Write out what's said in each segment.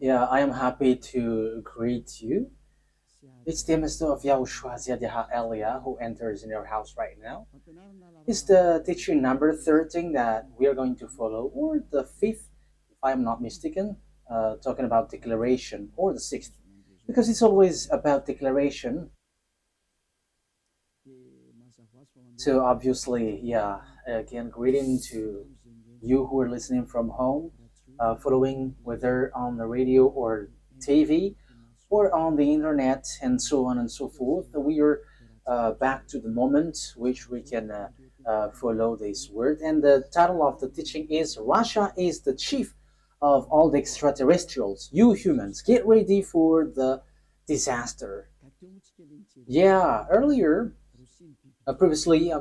Yeah, I am happy to greet you. It's the Master of YAHOSHUAH Elia who enters in your house right now. It's the teaching number 13 that we are going to follow, or the fifth, if I am not mistaken, talking about declaration, or the sixth, because it's always about declaration. So obviously, yeah, again, greeting to you who are listening from home, following whether on the radio or TV or on the internet and so on and so forth. We are back to the moment which we can follow this word. And the title of the teaching is Russia is the chief of all the extraterrestrials. You humans, get ready for the disaster. Yeah, earlier previously,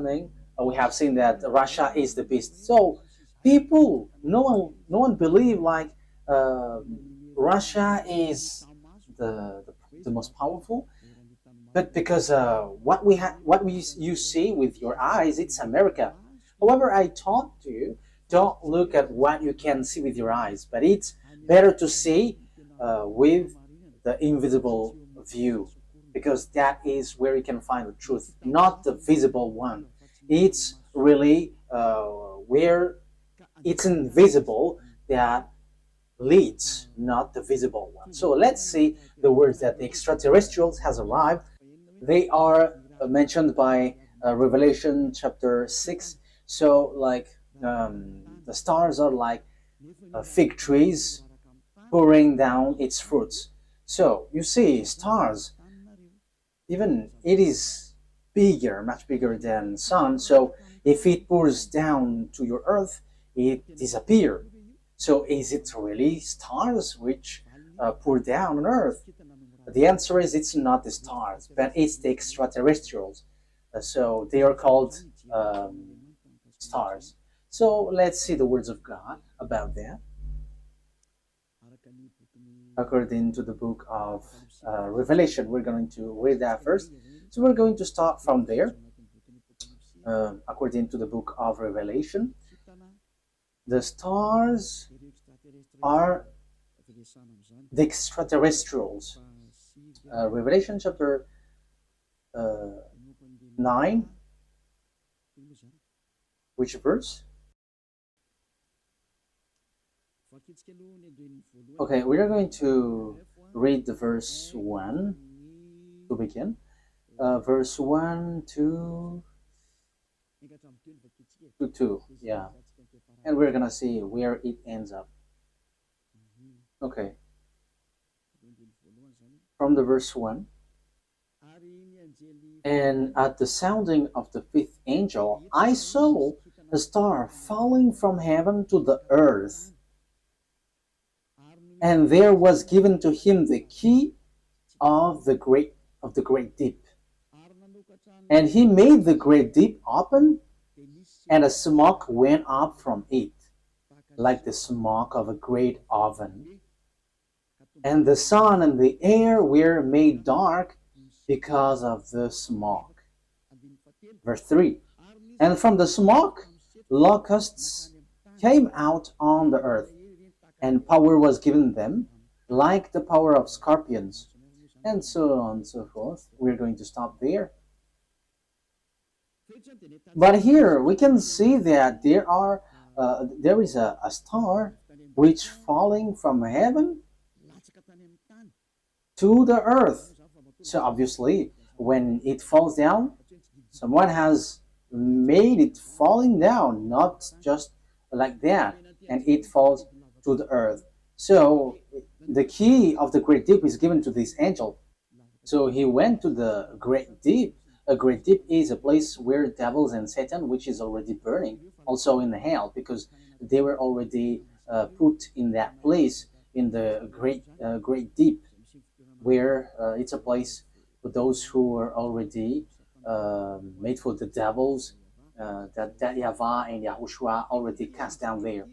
we have seen that Russia is the beast. So people, no one believe like uh, Russia is the most powerful. But because you see with your eyes, it's America. However, I taught you, don't look at what you can see with your eyes, but it's better to see with the invisible view, because that is where you can find the truth, not the visible one. It's really where it's invisible that leads, not the visible one. So let's see the words that the extraterrestrials has arrived. They are mentioned by Revelation chapter 6. So like the stars are like fig trees pouring down its fruits. So you see stars, even it is bigger, much bigger than sun. So if it pours down to your earth, it disappears. So is it really stars which pour down on earth? The answer is it's not the stars, but it's the extraterrestrials. So they are called stars. So let's see the words of God about that. According to the book of Revelation, we're going to read that first. So we're going to start from there. According to the book of Revelation, the stars are the extraterrestrials. Revelation chapter 9, which verse? Okay, we are going to read the verse 1 to begin. Verse 1 to 2, yeah. And we're gonna see where it ends up. Okay, from the verse 1. And at the sounding of the fifth angel, I saw a star falling from heaven to the earth. And there was given to him the key of the great deep. And he made the great deep open, and a smoke went up from it, like the smoke of a great oven. And the sun and the air were made dark because of the smoke. Verse 3. And from the smoke, locusts came out on the earth, and power was given them, like the power of scorpions, and so on and so forth. We're going to stop there. But here we can see that there is a star which falling from heaven to the earth. So obviously, when it falls down, someone has made it falling down, not just like that, and it falls to the earth. So the key of the great deep is given to this angel. So he went to the great deep. A great deep is a place where devils and Satan, which is already burning, also in hell, because they were already put in that place in the great deep, where it's a place for those who are already made for the devils, that YAHVAH and YAHOSHUAH already cast down there.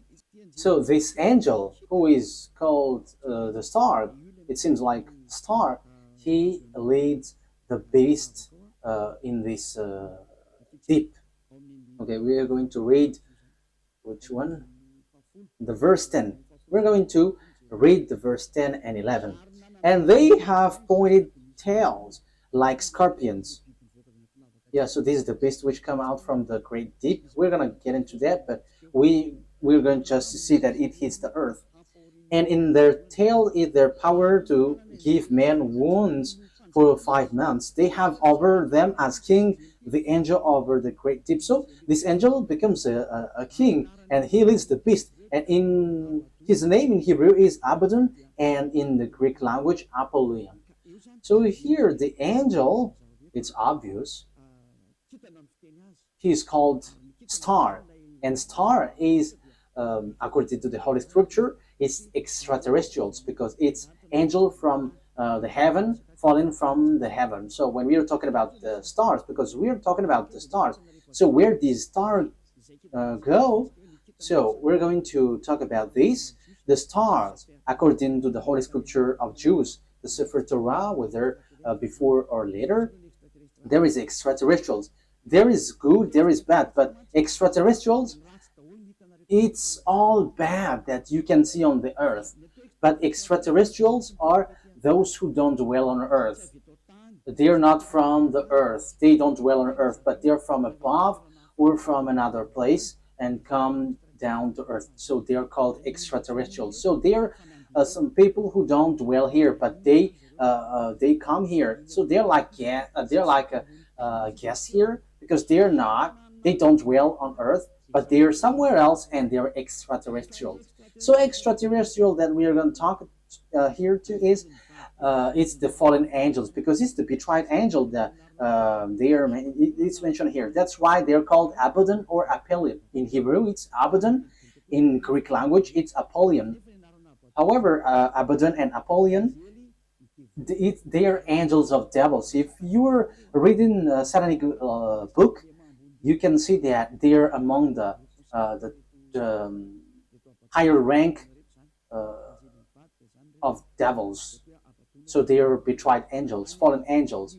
So this angel, who is called the star, it seems like star, he leads the beast in this deep. Okay, we are going to read which one? The verse 10. We're going to Read the verse 10 and 11. And they have pointed tails like scorpions. Yeah, so this is the beast which come out from the great deep. We're gonna get into that, but we're going just to see that it hits the earth. And in their tail is their power to give men wounds for 5 months. They have over them as king the angel over the great deep. So this angel becomes a king, and he leads the beast. And in his name in Hebrew is Abaddon, and in the Greek language Apollyon. So here the angel, it's obvious, he is called star, and star is according to the Holy Scripture, it's extraterrestrials because it's angel from the heaven falling from the heaven. So when we are talking about the stars, because we are talking about the stars, so where these stars go, so we're going to talk about this. The stars, according to the Holy Scripture of Jews, the Sefer Torah, whether before or later, there is extraterrestrials. There is good, there is bad, but extraterrestrials, it's all bad that you can see on the earth. But extraterrestrials are those who don't dwell on earth. They're not from the earth. They don't dwell on earth, but they're from above or from another place and come down to earth. So they're called extraterrestrials. So they're some people who don't dwell here, but they come here. So they're like, yeah, they're like guests here because they don't dwell on earth, but they're somewhere else and they're extraterrestrials. So extraterrestrial that we are going to talk here to is it's the fallen angels because it's the betrayed angel that it's mentioned here. That's why they're called Abaddon or Apollyon. In Hebrew, it's Abaddon. In Greek language, it's Apollyon. However, Abaddon and Apollyon, they are angels of devils. If you're reading a satanic book, you can see that they're among the higher rank of devils. So they are betrayed angels, fallen angels.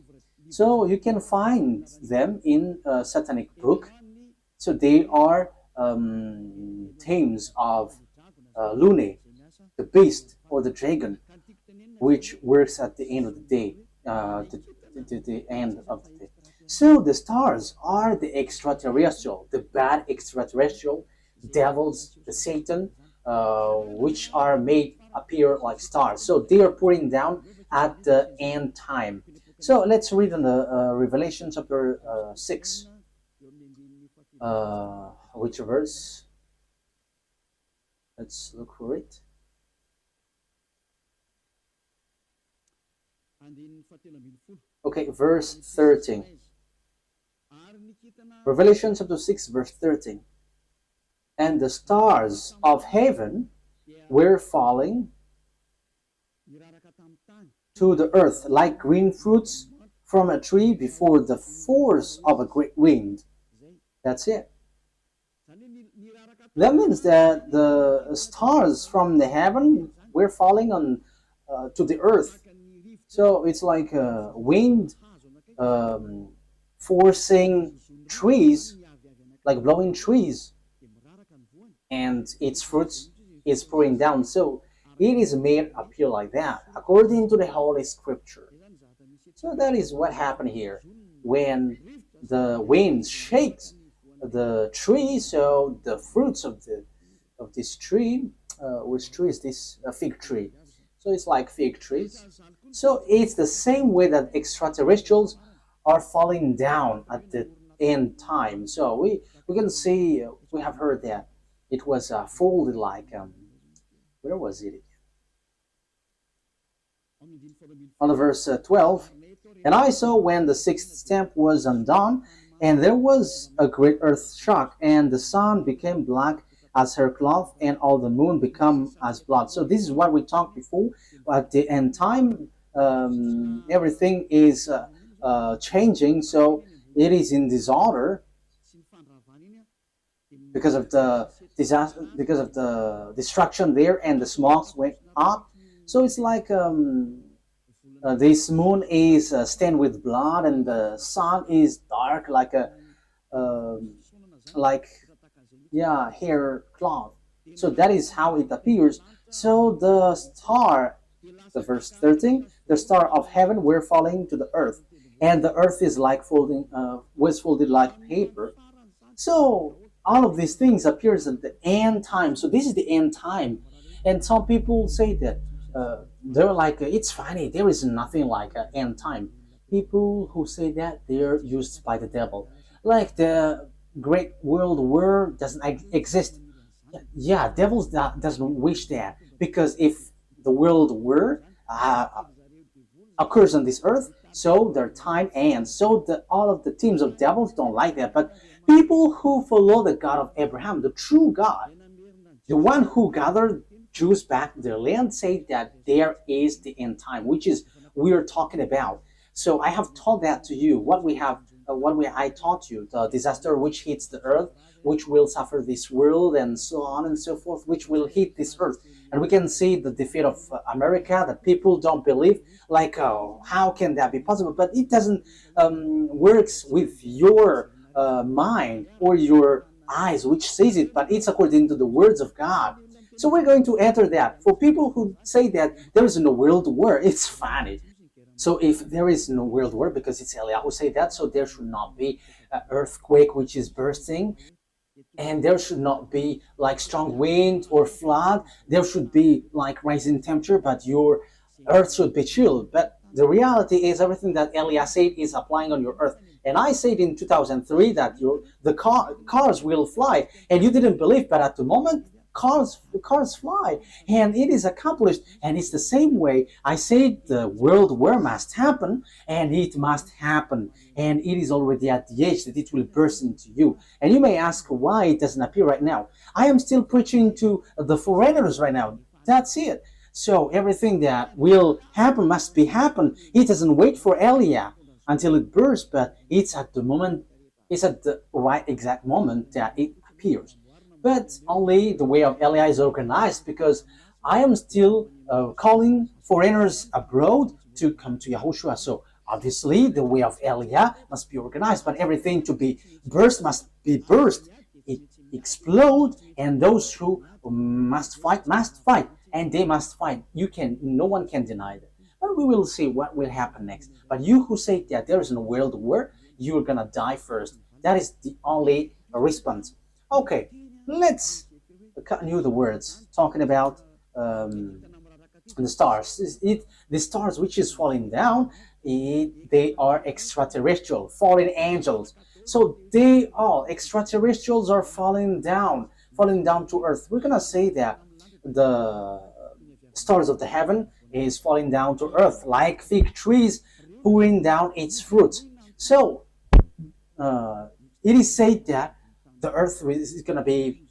So you can find them in a satanic book. So they are themes of Lune, the beast or the dragon, which works at the end of the day, the end of the day. So the stars are the extraterrestrial, the bad extraterrestrial, devils, the Satan, which are made appear like stars. So they are pouring down at the end time. So let's read in the Revelation chapter 6. Which verse? Let's look for it. Okay, verse 13. Revelation chapter 6, verse 13. And the stars of heaven were falling to the earth like green fruits from a tree before the force of a great wind. That's it. That means that the stars from the heaven were falling on to the earth. So it's like a wind forcing trees, like blowing trees, and its fruits is pouring down. So it is made appear like that, according to the Holy Scripture. So that is what happened here. When the wind shakes the tree, so the fruits of this tree, which tree is this? A fig tree. So it's like fig trees. So it's the same way that extraterrestrials are falling down at the end time. So we can see, we have heard that it was folded like, where was it? On the verse 12, and I saw when the sixth stamp was undone, and there was a great earth shock, and the sun became black as her cloth, and all the moon become as blood. So this is what we talked before. At the end time, everything is changing. So it is in disorder because of the disaster, because of the destruction there, and the smokes went up. So it's like this moon is stained with blood, and the sun is dark like a hair cloth. So that is how it appears. So the star, the verse 13, the star of heaven were falling to the earth, and the earth is like folding, was folded like paper. So all of these things appears at the end time. So this is the end time, and some people say that they're like it's funny. There is nothing like an end time. People who say that they're used by the devil, like the Great World War doesn't exist. Yeah, devils doesn't wish that because if the world war occurs on this earth, so their time ends. So all of the teams of devils don't like that. But people who follow the God of Abraham, the true God, the one who gathered Jews back to their land, say that there is the end time, which is we are talking about. So I have taught that to you. I taught you the disaster which hits the earth, which will suffer this world, and so on and so forth, which will hit this earth. And we can see the defeat of America that people don't believe. Like, oh, how can that be possible? But it doesn't works with your mind or your eyes, which says it, but it's according to the words of God. So we're going to enter that. For people who say that there is no world war, it's funny. So if there is no world war, because it's Eliyahu who say that, so there should not be an earthquake which is bursting, and there should not be like strong wind or flood. There should be like rising temperature, but your earth should be chilled. But the reality is everything that Eliyahu said is applying on your earth. And I said in 2003 that cars will fly, and you didn't believe, but at the moment cars fly, and it is accomplished. And it's the same way I said the world war must happen, and it must happen, and it is already at the age that it will burst into you. And you may ask why it doesn't appear right now. I am still preaching to the foreigners right now. That's it. So everything that will happen must be happen. It doesn't wait for Eliyahu until it bursts, but it's at the right exact moment that it appears. But only the way of Eliyahu is organized, because I am still calling foreigners abroad to come to YAHOSHUAH. So obviously the way of Eliyahu must be organized, but everything to be burst must be burst. It explode, and those who must fight, and they must fight. No one can deny that. But we will see what will happen next. But you who say that there is no world war, you're gonna die first. That is the only response. Okay, let's continue the words talking about the stars. The stars which is falling down, they are extraterrestrial, fallen angels. So they all extraterrestrials are falling down to earth. We're gonna say that the stars of the heaven is falling down to earth like fig trees pouring down its fruit. So it is said that the earth is going to be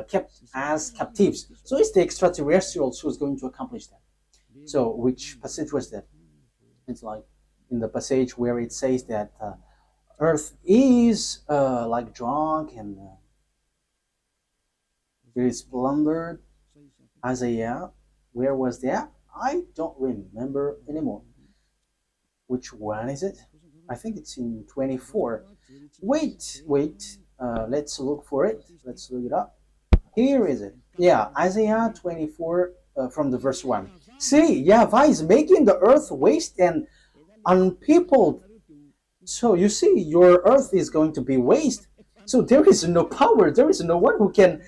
kept as captives. So it's the extraterrestrials who's going to accomplish that. So which passage was that? It's like in the passage where it says that earth is like drunk and it is plundered. Isaiah, where was that? I don't remember anymore. Which one is it? I think it's in 24. Wait. Let's look for it. Let's look it up. Here is it. Yeah, Isaiah 24 from the verse 1. See, YAHVAH is making the earth waste and unpeopled. So you see, your earth is going to be waste. So there is no power. There is no one who can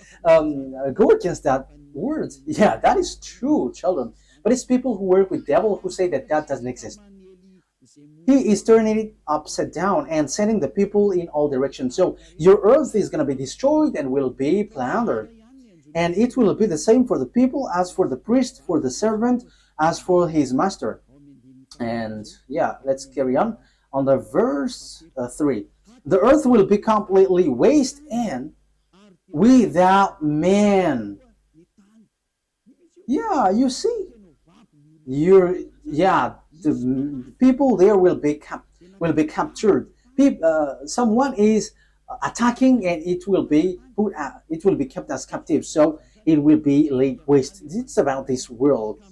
go against that word. Yeah, that is true, children. But it's people who work with devil who say that that doesn't exist. He is turning it upside down and sending the people in all directions. So your earth is going to be destroyed and will be plundered. And it will be the same for the people, as for the priest, for the servant, as for his master. And yeah, let's carry on. On the verse 3. The earth will be completely waste and without man. Yeah, you see. The people there will be captured. Someone is attacking, and it will be kept as captive. So it will be laid waste. It's about this world,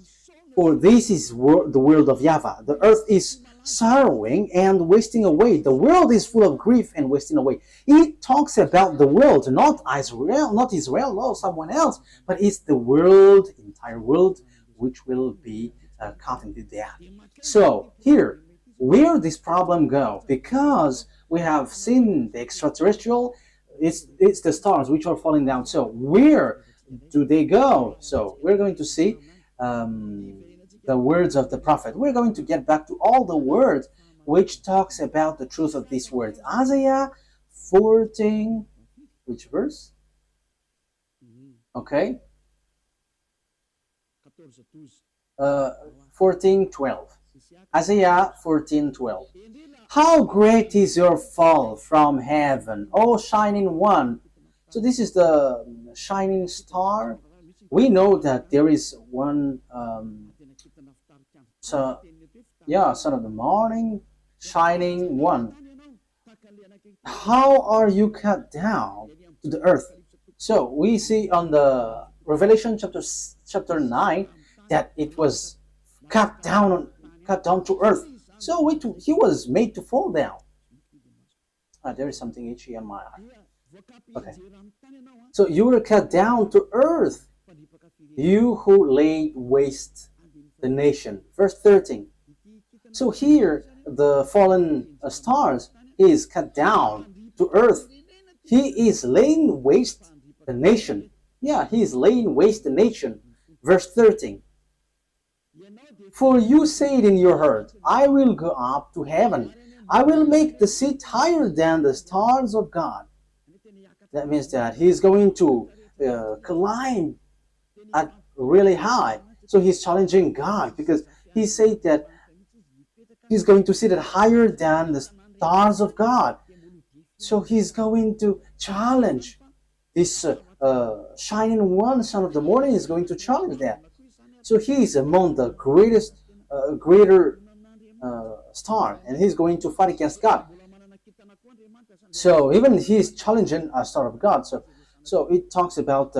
for this is the world of YAHVAH. The earth is sorrowing and wasting away. The world is full of grief and wasting away. It talks about the world, not Israel, no someone else, but it's the world, entire world, which will be caught into death. So here, where this problem go? Because we have seen the extraterrestrial, it's the stars which are falling down. So where do they go? So we're going to see the words of the prophet. We're going to get back to all the words which talks about the truth of these words. Isaiah 14, which verse? Okay. 14:12. Isaiah 14:12. How great is your fall from heaven, O shining one. So this is the shining star. We know that there is one son of the morning, shining one. How are you cut down to the earth? So we see on the Revelation chapter 9 that it was cut down to earth. So he was made to fall down. There is something itchy on my eye. Okay. So you were cut down to earth, you who laid waste the nation. Verse 13. So here, the fallen stars is cut down to earth. He is laying waste the nation. Yeah, he is laying waste the nation. Verse 13. For you said in your heart, I will go up to heaven. I will make the seat higher than the stars of God. That means that he's going to climb at really high. So he's challenging God because he said that he's going to sit at higher than the stars of God. So he's going to challenge this shining one, son of the morning, is going to challenge that. So he is among the greater star, and he's going to fight against God. So even he's challenging a star of God. So it talks about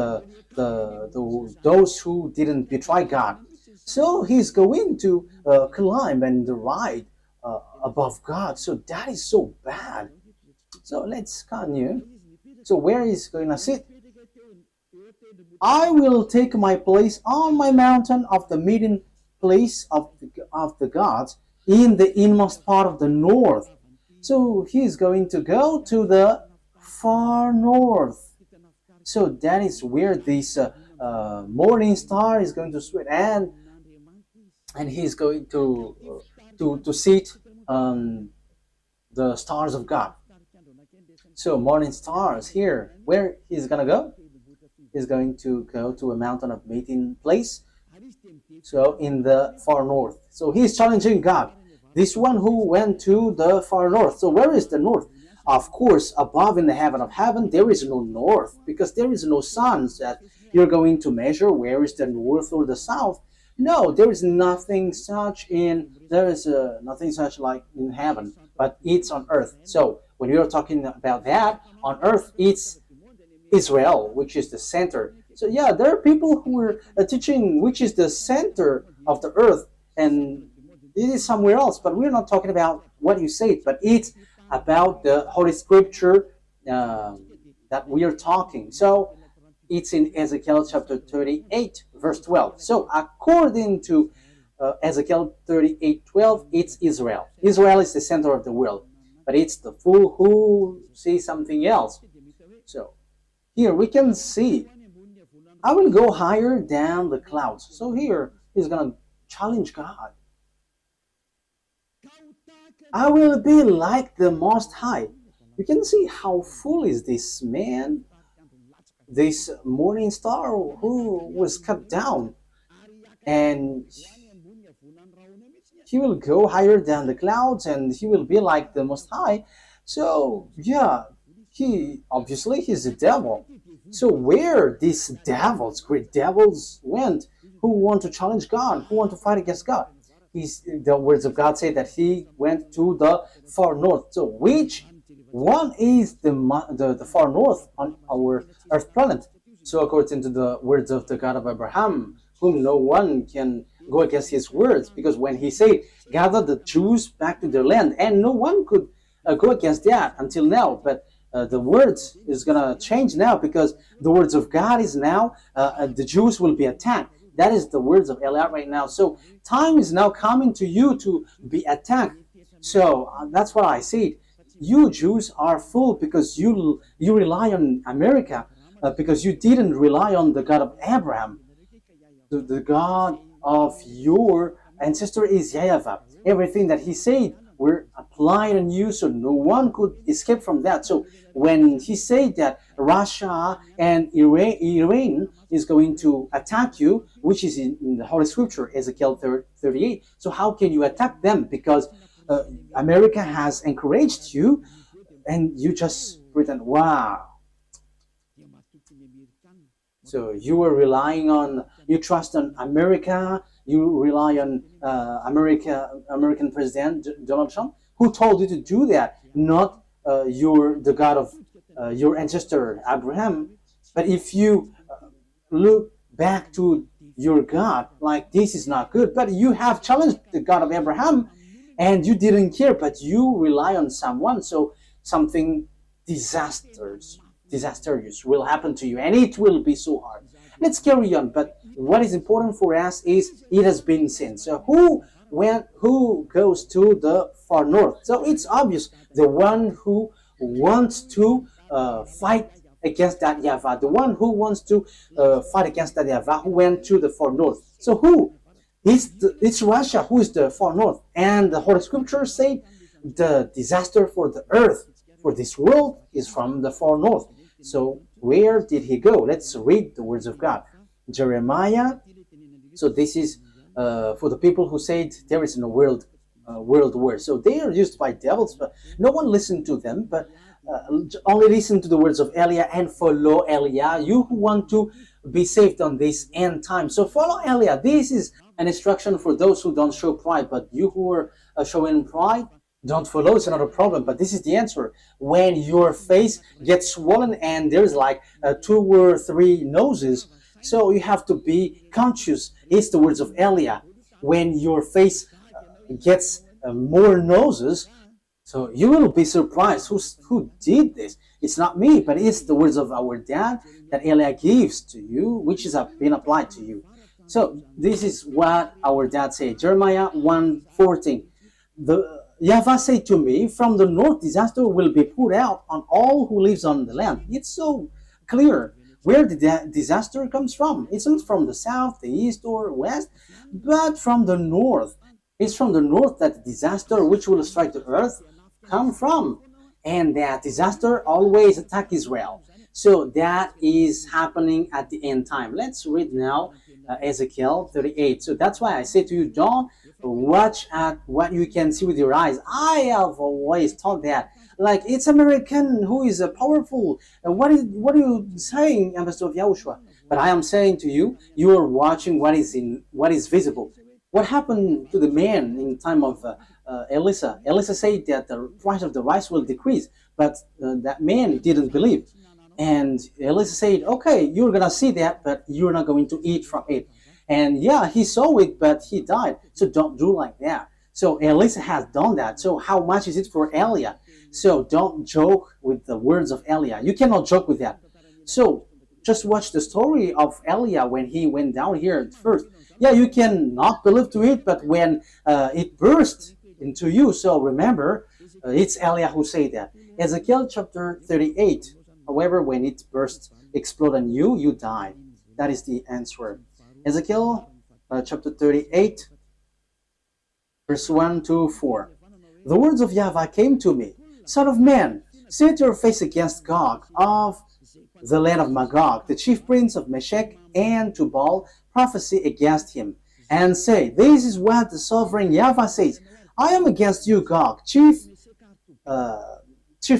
those who didn't betray God. So he's going to climb and ride above God. So that is so bad. So let's continue. So where is going to sit? I will take my place on my mountain of the meeting place of the gods in the inmost part of the north. So he's going to go to the far north. So that is where this morning star is going to swim, and he's going to sit on the stars of God. So morning stars here, where he's gonna go? He's going to go to a mountain of meeting place. So in the far north. So he's challenging God. This one who went to the far north. So where is the north? Of course, above in the heaven of heaven, there is no north, because there is no sun that you're going to measure where is the north or the south. No, there is nothing such nothing such like in heaven, but it's on earth. So when you're talking about that, on earth, it's Israel, which is the center. So yeah, there are people who are teaching which is the center of the earth, and it is somewhere else, but we're not talking about what you say, but it's about the Holy Scripture that we are talking. So it's in Ezekiel chapter 38, verse 12. So according to Ezekiel 38:12, it's Israel. Israel is the center of the world, but it's the fool who sees something else. So here we can see, I will go higher than the clouds. So here he's going to challenge God. I will be like the Most High. You can see how full is this man, this morning star who was cut down, and he will go higher than the clouds, and he will be like the Most High. So yeah, he's a devil. So where these devils, great devils, went, who want to challenge God, who want to fight against God? The words of God say that he went to the far north. So which one is the far north on our earth planet? So according to the words of the God of Abraham, whom no one can go against his words, because when he said gather the Jews back to their land, and no one could go against that until now. But the words is gonna change now, because the words of God is now the Jews will be attacked. That is the words of Eliot right now. So time is now coming to you to be attacked. So that's why I said, you Jews are fool, because you rely on America, because you didn't rely on the God of Abraham. The God of your ancestor is YAHVAH. Everything that he said were applied on you, so no one could escape from that. So when he said that Russia and Iran is going to attack you, which is in the Holy Scripture, Ezekiel 38, so how can you attack them? Because America has encouraged you, and you just pretend, wow. So you were relying on, you trust on America, you rely on American President Donald Trump, who told you to do that, not the God of your ancestor Abraham. But if you look back to your God, like, this is not good, but you have challenged the God of Abraham, and you didn't care, but you rely on someone, so something disastrous will happen to you, and it will be so hard. Let's carry on. But what is important for us is, it has been seen. So who goes to the far north? So it's obvious, the one who wants to fight against that YAHVAH, the one who wants to fight against that YAHVAH, who went to the far north. So who? It's Russia who is the far north. And the Holy Scripture say the disaster for the earth, for this world, is from the far north. So where did he go? Let's read the words of God. Jeremiah. So this is for the people who said there is no world war. So they are used by devils, but no one listened to them. But only listen to the words of Eliah and follow Eliah. You who want to be saved on this end time, so follow Eliah. This is an instruction for those who don't show pride. But you who are showing pride, don't follow. It's another problem. But this is the answer. When your face gets swollen and there's like 2 or 3 noses, so you have to be conscious. It's the words of Eliah. When your face gets more noses, so you will be surprised. Who did this? It's not me, but it's the words of our dad that Eliah gives to you, which is been applied to you. So this is what our dad said. Jeremiah 1:14. YAHVAH said to me, from the north disaster will be poured out on all who lives on the land. It's so clear where the disaster comes from. It's not from the south, the east, or west, but from the north. It's from the north that the disaster which will strike the earth come from. And that disaster always attack Israel. So that is happening at the end time. Let's read now Ezekiel 38. So that's why I say to you, don't watch at what you can see with your eyes. I have always thought that, like, it's American who is powerful. What are you saying, Ambassador of YAHOSHUAH? But I am saying to you, you are watching what is visible. What happened to the man in time of Elisha? Elisha said that the price of the rice will decrease, but that man didn't believe. And Elisha said, okay, you're going to see that, but you're not going to eat from it. And yeah, he saw it, but he died. So don't do like that. So Elisha has done that. So how much is it for Eliah? So don't joke with the words of Eliah. You cannot joke with that. So just watch the story of Eliah when he went down here at first. Yeah, you can not believe to it, but when it burst into you, so remember, it's Eliah who said that. Ezekiel chapter 38. However, when it burst, explode on you, you die. That is the answer. Ezekiel chapter 38, verse 1 to 4. The words of YAHVAH came to me. Son of man, set your face against Gog of the land of Magog, the chief prince of Meshech and Tubal, prophesy against him, and say, this is what the sovereign YAHVAH says. I am against you, Gog, chief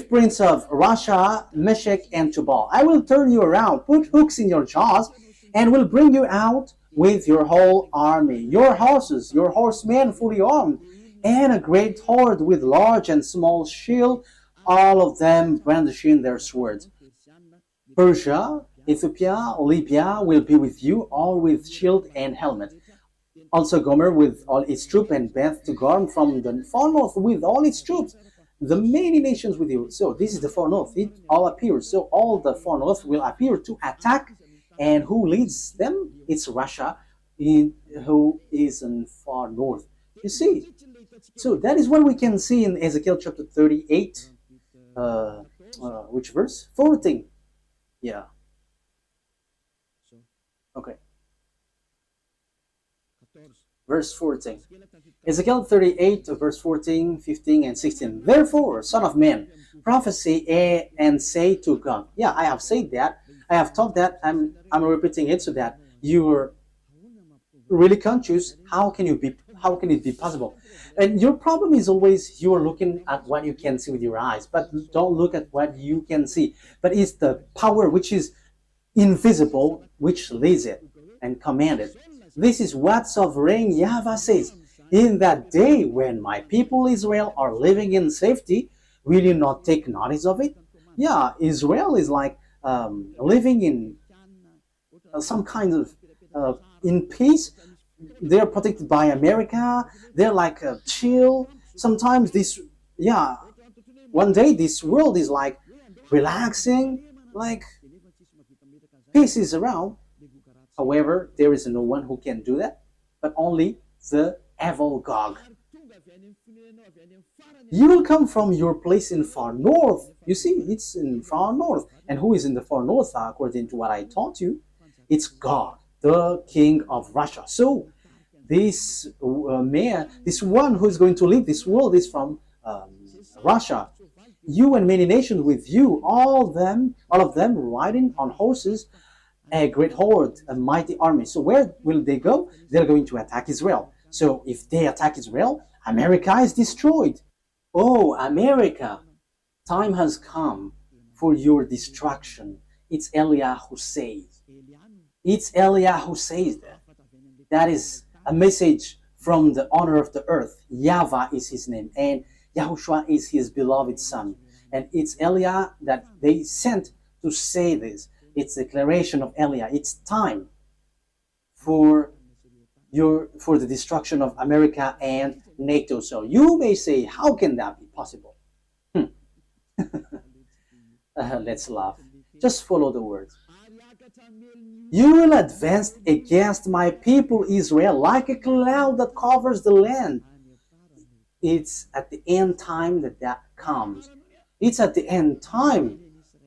prince of Russia, Meshech, and Tubal. I will turn you around, put hooks in your jaws, and will bring you out with your whole army, your horses, your horsemen fully armed, and a great horde with large and small shield, all of them brandishing their swords. Persia, Ethiopia, Libya will be with you, all with shield and helmet. Also Gomer with all its troops, and Beth to Gorm from the far north with all its troops. The many nations with you. So this is the far north. It all appears. So all the far north will appear to attack. And who leads them? It's Russia, who is in far north. You see. So that is what we can see in Ezekiel chapter 38. Which verse? 14. Yeah. Okay. Verse 14. Ezekiel 38, verse 14, 15, and 16. Therefore, son of man, prophesy and say to God. Yeah, I have said that. I have taught that. I'm repeating it so that you're really conscious. How can it be possible? And your problem is always you're looking at what you can see with your eyes, but don't look at what you can see. But it's the power which is invisible which leads it and command it. This is what sovereign YAHVAH says. In that day when my people Israel are living in safety, will you not take notice of it? Yeah, Israel is like living in some kind of in peace. They're protected by America. They're like chill. Sometimes one day this world is like relaxing, like peace is around. However, there is no one who can do that, but only the evil Gog. You will come from your place in far north. You see, it's in far north. And who is in the far north, according to what I taught you? It's God, the king of Russia. So this man, this one who is going to lead this world is from Russia. You and many nations with you, all of them riding on horses, a great horde, a mighty army. So where will they go? They're going to attack Israel. So if they attack Israel, America is destroyed. Oh, America, time has come for your destruction. It's Eliah who says. It's Eliah who says that. That is a message from the owner of the earth. YAHVAH is his name, and YAHOSHUAH is his beloved son. And it's Eliah that they sent to say this. It's a declaration of Eliah. It's time for the destruction of America and NATO. So you may say, how can that be possible? Let's laugh. Just follow the words. You will advance against my people Israel like a cloud that covers the land. It's at the end time that comes. It's at the end time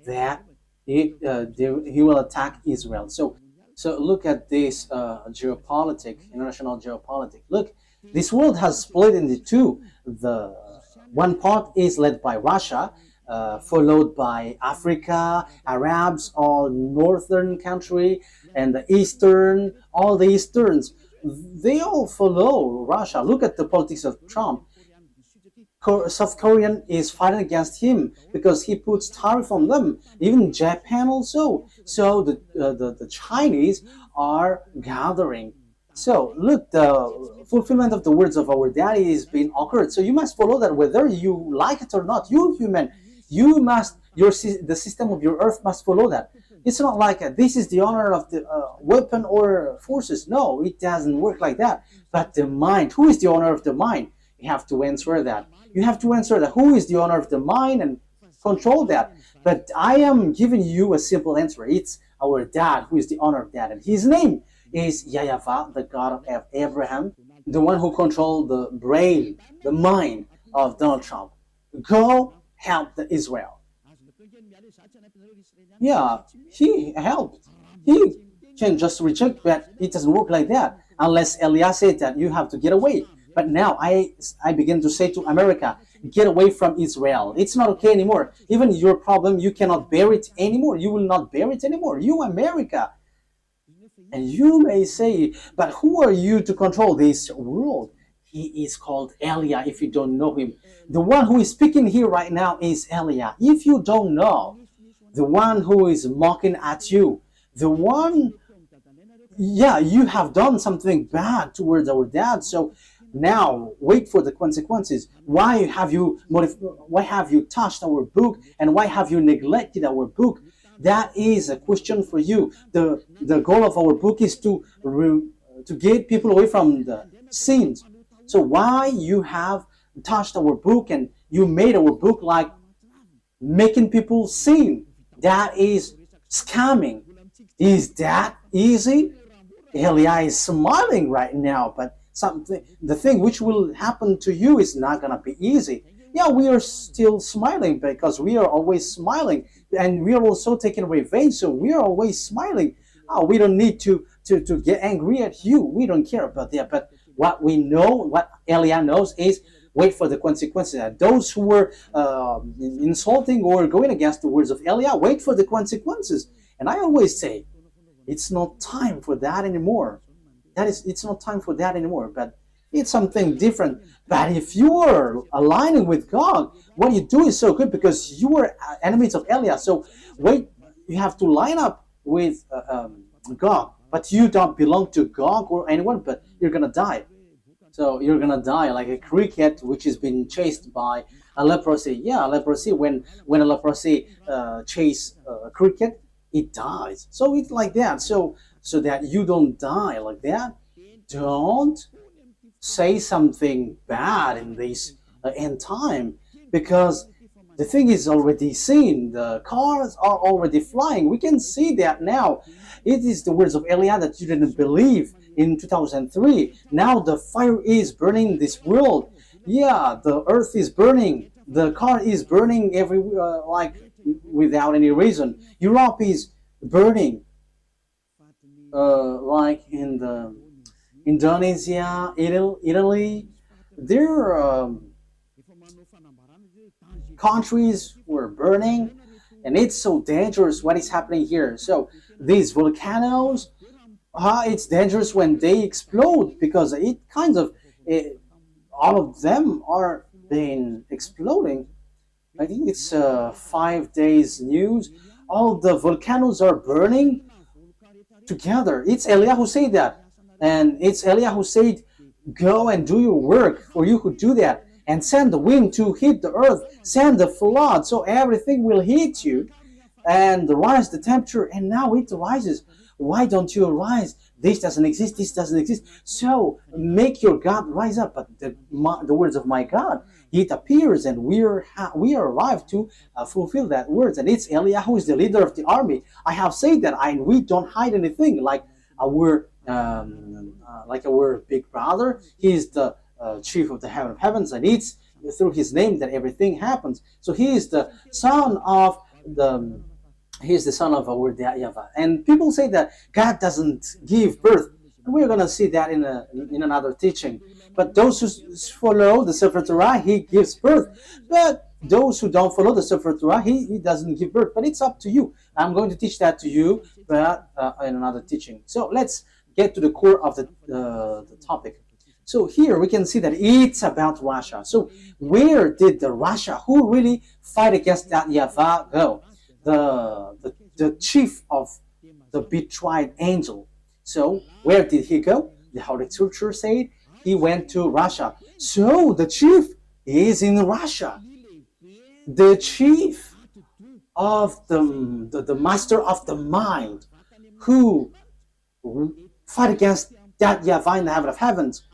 that he will attack Israel. So look at this international geopolitics. Look, this world has split into two. The one part is led by Russia, followed by Africa, Arabs, all northern country, and the eastern, all the easterns. They all follow Russia. Look at the politics of Trump. South Korean is fighting against him because he puts tariff on them. Even Japan also. So the Chinese are gathering. So look, the fulfillment of the words of our daddy is being occurred. So you must follow that whether you like it or not. You human, you must, the system of your earth must follow that. It's not like this is the honor of the weapon or forces. No, it doesn't work like that. But the mind, who is the honor of the mind? You have to answer that. You have to answer that. Who is the honor of the mind and control that? But I am giving you a simple answer. It's our dad who is the honor of that. And his name is YAHVAH, the God of Abraham, the one who controlled the brain, the mind of Donald Trump. Go help the Israel. Yeah, he helped. He can just reject, but it doesn't work like that. Unless Eliah said that you have to get away. But now I begin to say to America, get away from Israel. It's not okay anymore. Even your problem, you cannot bear it anymore. You will not bear it anymore. You, America. And you may say, but who are you to control this world? He is called Eliah if you don't know him. The one who is speaking here right now is Eliah. If you don't know, the one who is mocking at you, the one, yeah, you have done something bad towards our dad. So now wait for the consequences. Why have you touched our book, and why have you neglected our book? That is a question for you. The goal of our book is to to get people away from the sins. So why you have touched our book and you made our book like making people sin? That is scamming. Is that easy? Elia is smiling right now, but the thing which will happen to you is not gonna be easy. Yeah, we are still smiling because we are always smiling, and we are also taking revenge, so we are always smiling. Oh, we don't need to get angry at you. We don't care about that. But what we know, what Elia knows, is wait for the consequences. And those who were insulting or going against the words of Elia, wait for the consequences. And I always say, it's not time for that anymore. It's not time for that anymore. But it's something different. But if you are aligning with God, what you do is so good because you are enemies of Elia. So wait, you have to line up with God. But you don't belong to God or anyone, but you're going to die. So you're going to die like a cricket which has been chased by a leprosy. Yeah, leprosy, when a leprosy chase a cricket, it dies. So it's like that. So that you don't die like that, don't say something bad in this end time, because the thing is already seen. The cars are already flying. We can see that now. It is the words of Elia that you didn't believe in 2003. Now the fire is burning this world. Yeah, the earth is burning. The car is burning everywhere, like without any reason. Europe is burning, like in the Indonesia, Italy. Their countries were burning, and it's so dangerous what is happening here. So these volcanoes, it's dangerous when they explode, because it kind of all of them are been exploding. I think it's 5 days news. All the volcanoes are burning together. It's Elia who said that, and it's Elia who said, "Go and do your work, for you who do that, and send the wind to hit the earth, send the flood, so everything will hit you, and rise the temperature." And now it rises. Why don't you rise? This doesn't exist. This doesn't exist. So make your God rise up. But the words of my God, it appears, and we are arrived to fulfill that words. And it's Elia who is the leader of the army. I have said that, and we don't hide anything. Like our big brother, he is the chief of the heaven of heavens, and it's through his name that everything happens. So he is the son of our YAHVAH. And people say that God doesn't give birth. And we're going to see that in another teaching. But those who follow the Sefer Torah, he gives birth. But those who don't follow the Sefer Torah, he doesn't give birth. But it's up to you. I'm going to teach that to you, but in another teaching. So let's get to the core of the topic. So here we can see that it's about Russia. So where did the Russia who really fight against that YAHVAH go? The chief of the betrayed angel. So where did he go? The Holy Scripture said he went to Russia. So the chief is in Russia. The chief of the master of the mind who fight against that YAHVAH in the heaven of heavens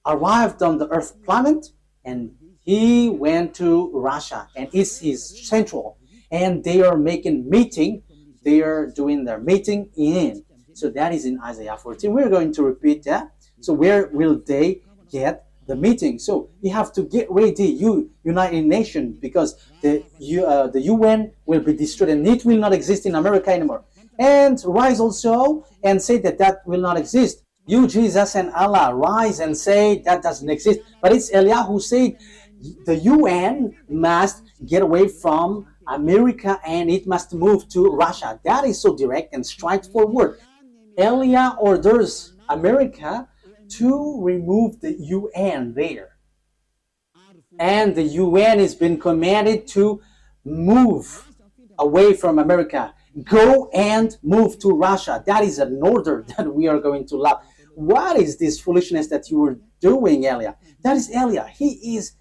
arrived on the earth planet, and he went to Russia, and it's his central. And they are making meeting. They are doing their meeting in. So that is in Isaiah 14. We're going to repeat that. So where will they get the meeting? So you have to get ready, you United Nations, because the UN will be destroyed, and it will not exist in America anymore. And rise also and say that will not exist. You, Jesus and Allah, rise and say that doesn't exist. But it's Elia who said the UN must get away from America and it must move to Russia. That is so direct and straightforward. Elia orders America to remove the UN there. And the UN has been commanded to move away from America. Go and move to Russia. That is an order that we are going to love. What is this foolishness that you were doing, Elia? That is Elia. He is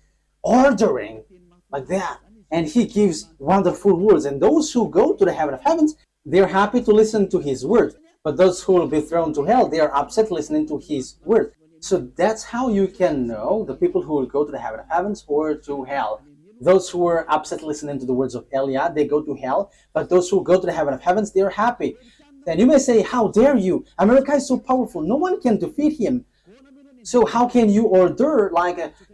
ordering like that. And he gives wonderful words. And those who go to the heaven of heavens, they're happy to listen to his words. But those who will be thrown to hell, they are upset listening to his word. So that's how you can know the people who will go to the heaven of heavens or to hell. Those who are upset listening to the words of Eliah, they go to hell. But those who go to the heaven of heavens, they are happy. Then you may say, how dare you? America is so powerful. No one can defeat him. So how can you order,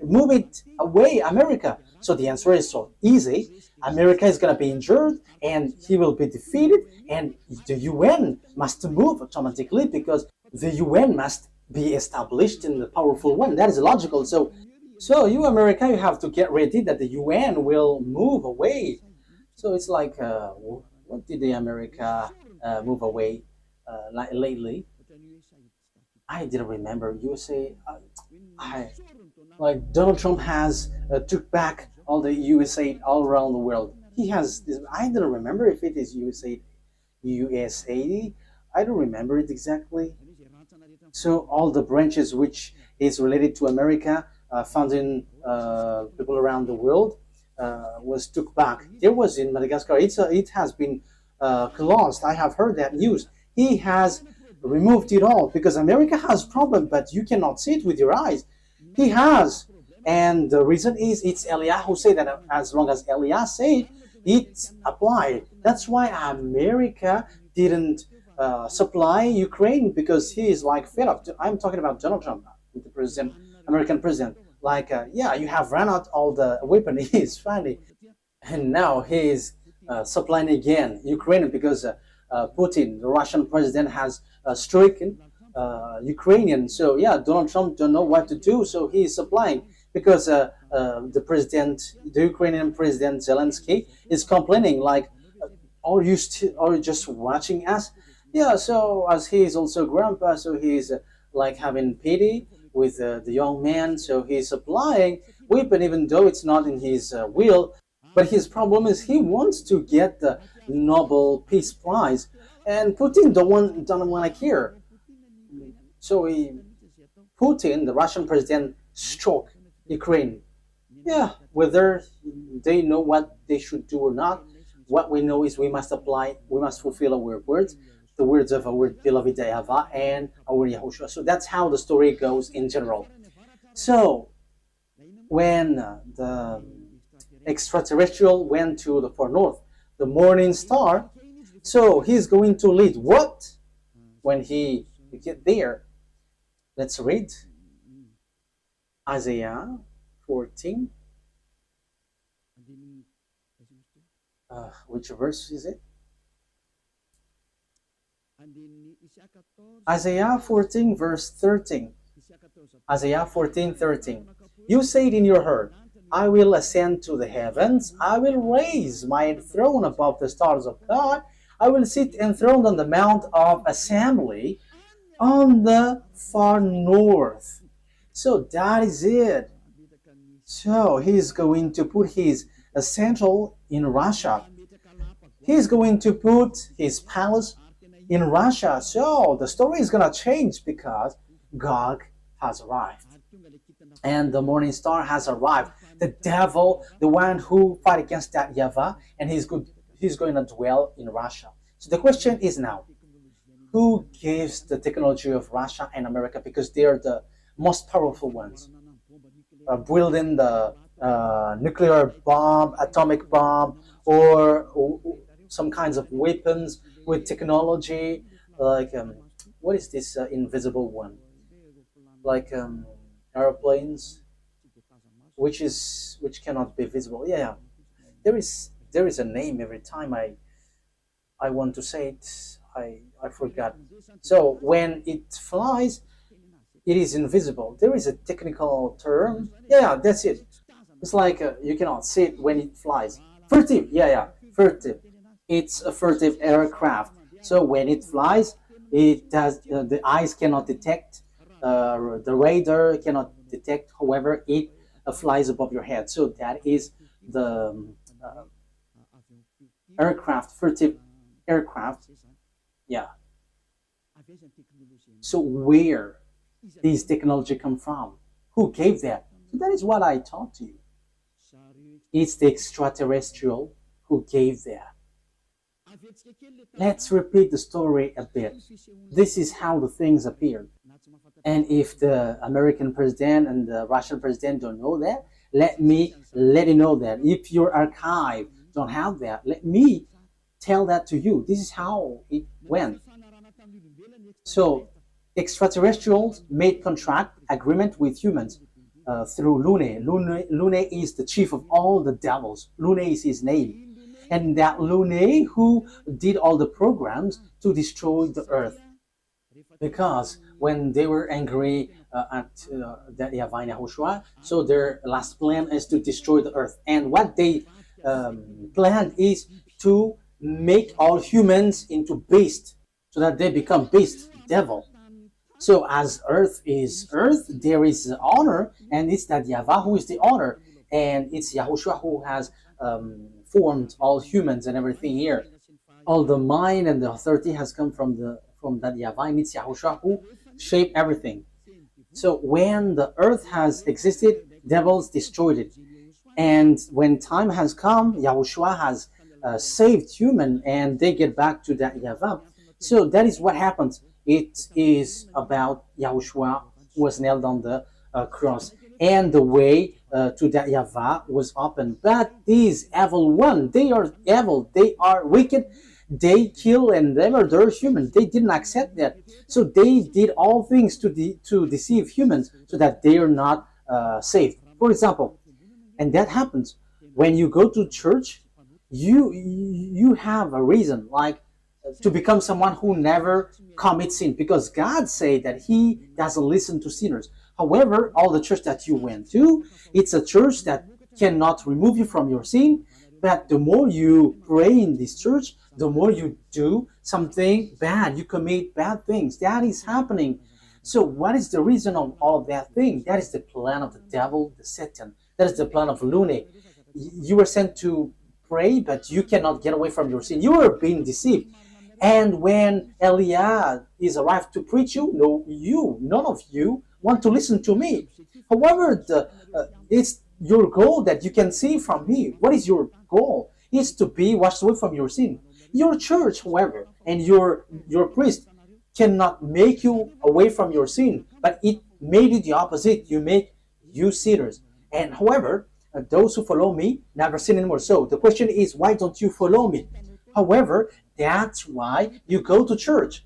move it away, America? So the answer is so easy. America is going to be injured and he will be defeated, and the UN must move automatically because the UN must be established in the powerful one. That is logical. So you, America, you have to get ready that the UN will move away. So it's like, what did the America move away lately? I didn't remember. USA, like Donald Trump has took back all the USA all around the world. He has this, I don't remember if it is USA. I don't remember it exactly. So all the branches which is related to America, funding people around the world, was took back. There was in Madagascar. It has been closed. I have heard that news. He has removed it all because America has problem, but you cannot see it with your eyes. He has. And the reason is it's Eliah who said that as long as Eliah said, it's applied. That's why America didn't supply Ukraine, because he is like fed up. I'm talking about Donald Trump, the president, American president. Yeah, you have run out all the weapon. He's funny. And now he is supplying again Ukraine because Putin, the Russian president, has stricken Ukrainian. So yeah, Donald Trump don't know what to do, so he is supplying. Because the Ukrainian president Zelensky is complaining like, are you just watching us? Yeah, so as he is also grandpa, so he's like having pity with the young man, so he's supplying weapon even though it's not in his will. But his problem is he wants to get the Nobel Peace Prize, and Putin don't want to care. So Putin, the Russian president, struck Ukraine. Yeah, whether they know what they should do or not, what we know is we must fulfill our words, the words of our beloved YAHVAH and our YAHOSHUAH. So that's how the story goes in general. So when the extraterrestrial went to the far north, the morning star, so he's going to lead what? When he get there, let's read Isaiah 14. Which verse is it? Isaiah 14 verse 13. Isaiah 14:13. You said in your heart, I will ascend to the heavens, I will raise my throne above the stars of God, I will sit enthroned on the mount of assembly on the far north. So that is it. So he's going to put his central in Russia. He's going to put his palace in Russia. So the story is going to change because God has arrived. And the morning star has arrived. The devil, the one who fight against that YAHVAH, and he's going to dwell in Russia. So the question is now, who gives the technology of Russia and America, because they are the most powerful ones, building the nuclear bomb, atomic bomb, or some kinds of weapons with technology, like what is this invisible one? Like airplanes, which cannot be visible. Yeah, there is a name every time I want to say it. I forgot. So when it flies, it is invisible. There is a technical term. Yeah, that's it. It's like you cannot see it when it flies. Furtive. Yeah, furtive. It's a furtive aircraft. So when it flies, it does. The eyes cannot detect. The radar cannot detect. However, it flies above your head. So that is the aircraft, furtive aircraft. Yeah. So where these technology come from? Who gave that? So that is what I taught to you. It's the extraterrestrial who gave that. Let's repeat the story a bit. This is how the things appeared. And if the American president and the Russian president don't know that, let me let you know that. If your archive don't have that, let me tell that to you. This is how it went. So extraterrestrials made contract agreement with humans through Lune. Lune is the chief of all the devils. Lune is his name. And that Lune who did all the programs to destroy the earth. Because when they were angry at that YAHVAH and YAHOSHUAH, so their last plan is to destroy the earth. And what they planned is to make all humans into beasts, so that they become beast, devil. So as earth is earth, there is honor, and it's that YAHVAH who is the honor, and it's YAHOSHUAH who has formed all humans and everything here. All the mind and the authority has come from that YAHVAH, and it's YAHOSHUAH who shaped everything. So when the earth has existed, devils destroyed it. And when time has come, YAHOSHUAH has saved human, and they get back to that YAHVAH. So that is what happens. It is about YAHOSHUAH who was nailed on the cross, and the way to that YAHVAH was open. But these evil ones, they are evil, they are wicked, they kill and they murder humans. They didn't accept that. So they did all things to deceive humans so that they are not saved. For example, and that happens when you go to church, you have a reason, like to become someone who never commits sin, because God said that He doesn't listen to sinners. However, all the church that you went to, it's a church that cannot remove you from your sin. But the more you pray in this church, the more you do something bad, you commit bad things. That is happening. So what is the reason of all that thing? That is the plan of the devil, the Satan. That is the plan of Lune. You were sent to pray, but you cannot get away from your sin. You are being deceived. And when Eliah is arrived to preach you, none of you want to listen to me. However, it's your goal that you can see from me. What is your goal? It's to be washed away from your sin. Your church, however, and your priest cannot make you away from your sin, but it made you the opposite. You make you sinners. And however, those who follow me never sin anymore. So the question is, why don't you follow me? However, that's why you go to church.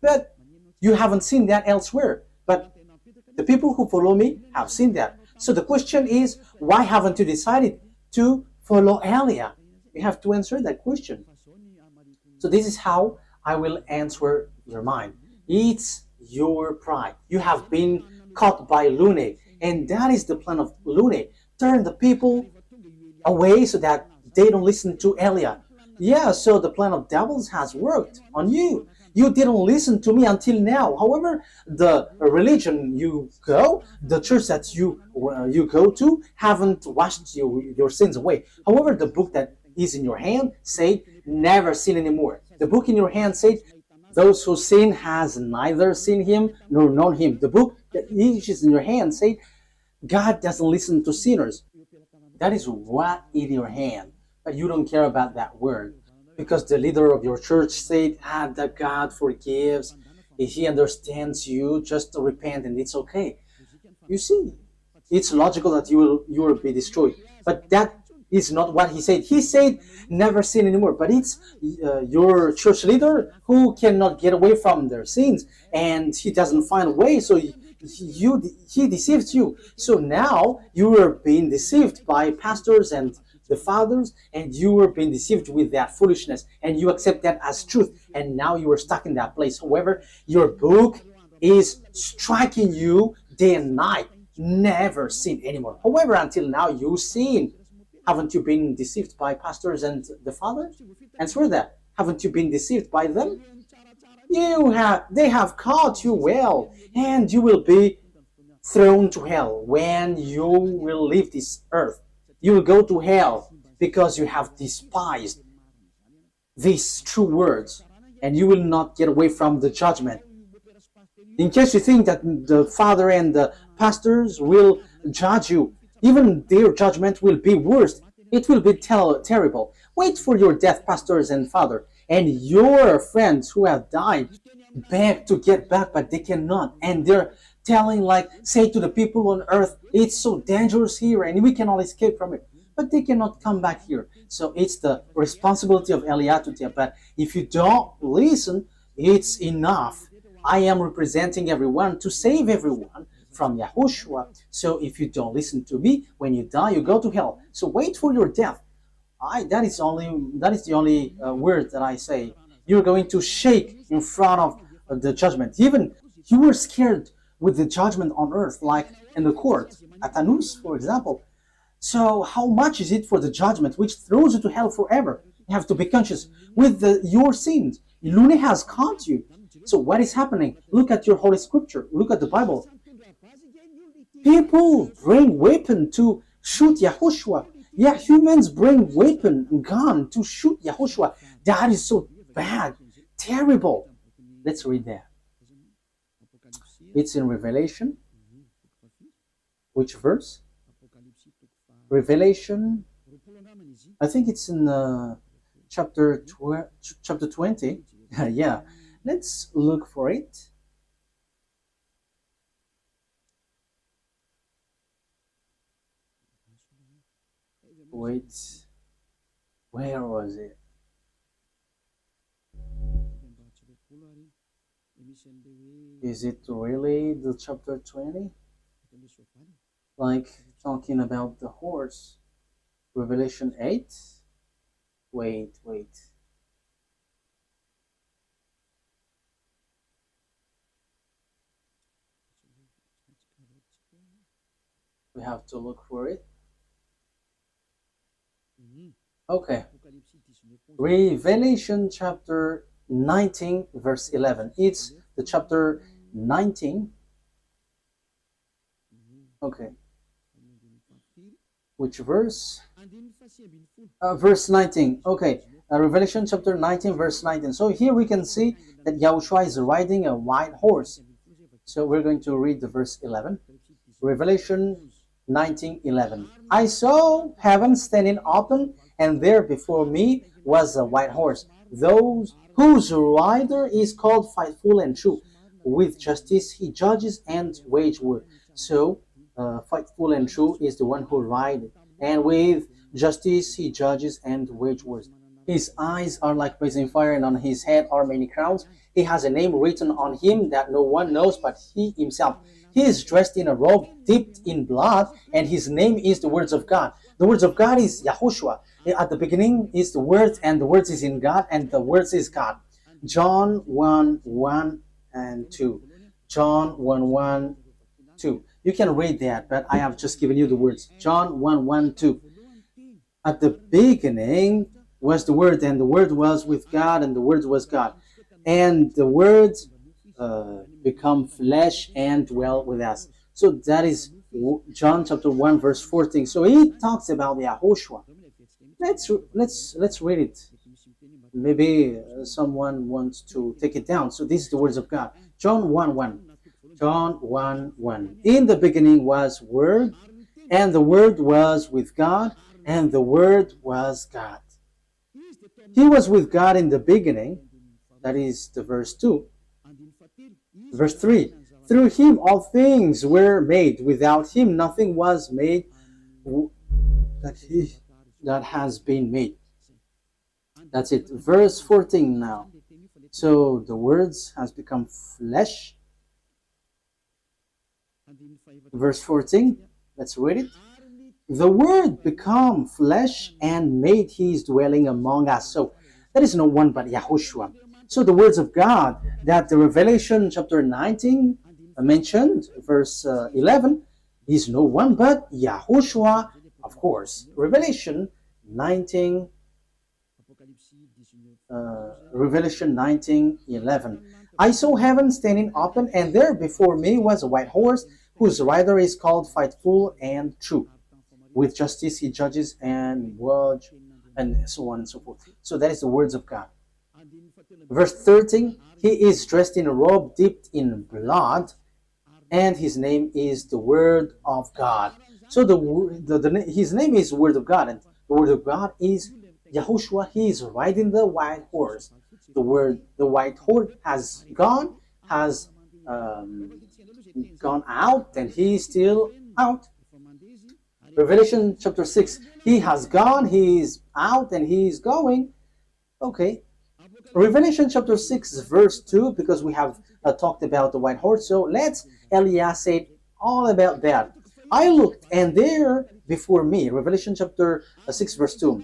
But you haven't seen that elsewhere. But the people who follow me have seen that. So the question is, why haven't you decided to follow Elia? You have to answer that question. So this is how I will answer your mind. It's your pride. You have been caught by Lune, and that is the plan of Lune. Turn the people away so that they don't listen to Elia. Yeah, so the plan of devils has worked on you. You didn't listen to me until now. However, the religion you go, the church that you go to, haven't washed your sins away. However, the book that is in your hand said, never sin anymore. The book in your hand said, those who sin has neither seen him nor known him. The book that is in your hand said, God doesn't listen to sinners. That is what in your hand. But you don't care about that word. Because the leader of your church said, that God forgives. If He understands you, just to repent and it's okay. You see, it's logical that you will be destroyed. But that is not what He said. He said, never sin anymore. But it's your church leader who cannot get away from their sins. And he doesn't find a way, so he deceives you. So now you are being deceived by pastors and the fathers, and you were being deceived with that foolishness, and you accept that as truth, and now you are stuck in that place. However, your book is striking you day and night. Never sin anymore. However, until now you sin. Haven't you been deceived by pastors and the fathers? Answer that. Haven't you been deceived by them? They have caught you well, and you will be thrown to hell when you will leave this earth. You will go to hell because you have despised these true words, and you will not get away from the judgment. In case you think that the father and the pastors will judge you, even their judgment will be worse. It will be terrible. Wait for your death, pastors and father, And your friends who have died beg to get back, but they cannot. And they're telling, like, say to the people on earth, it's so dangerous here and we cannot escape from it. But they cannot come back here. So it's the responsibility of Eliah to tell. But if you don't listen, it's enough. I am representing everyone to save everyone from Yahushua. So if you don't listen to me, when you die, you go to hell. So wait for your death. That is the only word that I say. You're going to shake in front of the judgment. Even you were scared with the judgment on earth, like in the court at Anus, for example. So how much is it for the judgment which throws you to hell forever? You have to be conscious with your sins. Lune has caught you. So what is happening? Look at your Holy Scripture. Look at the Bible. People bring weapon to shoot Yahushua. Yeah, humans bring weapon, gun to shoot Yahushua. That is so bad, terrible. Let's read that. It's in Revelation. Which verse? Revelation. I think it's in chapter 20. Yeah, let's look for it. Wait, where was it? Is it really the chapter 20? Like talking about the horse? Revelation 8? Wait. We have to look for it. Okay. Revelation chapter 19 verse 11. It's the chapter 19. Okay. Which verse? Verse 19. Okay. Revelation chapter 19 verse 19. So here we can see that Yahushua is riding a white horse. So we're going to read the verse 11. Revelation 19:11. I saw heaven standing open, and there before me was a white horse, those whose rider is called Faithful and True. With justice he judges and wage war. So Faithful and True is the one who rides, and with justice he judges and wage wars. His eyes are like blazing fire, and on his head are many crowns. He has a name written on him that no one knows but he himself. He is dressed in a robe dipped in blood, and his name is the words of God. The words of God is Yahushua. At the beginning is the word, and the words is in God, and the words is God. John 1:1 and 2. John 1:1, 2. You can read that, but I have just given you the words. John 1:1, 2. At the beginning was the Word, and the Word was with God, and the Word was God. And the Word become flesh and dwell with us. So that is John chapter 1 verse 14. So he talks about YAHOSHUAH. Let's read it. Maybe someone wants to take it down. So this is the words of God. John 1:1. John 1:1. In the beginning was Word, and the Word was with God, and the Word was God. He was with God in the beginning. That is the verse 2. Verse 3. Through him all things were made. Without him nothing was made that has been made. That's it. Verse 14 now. So the words has become flesh. Verse 14. Let's read it. The Word became flesh and made his dwelling among us. So there is no one but Yahushua. So the words of God that the Revelation chapter 19 mentioned, verse 11, is no one but Yahushua, of course. Revelation 19, Revelation 19:11. I saw heaven standing open, and there before me was a white horse, whose rider is called Faithful and True. With justice he judges and watch, and so on and so forth. So that is the words of God. Verse 13, he is dressed in a robe dipped in blood, and his name is the Word of God. So his name is Word of God, and the Word of God is Yahushua, he is riding the white horse. The word the white horse has gone, has gone out, and he is still out. Revelation chapter 6, he has gone, he is out, and he is going. Okay. Revelation chapter 6, verse 2, because we have talked about the white horse. So let's Elias say all about that. I looked, and there before me, Revelation chapter 6, verse 2.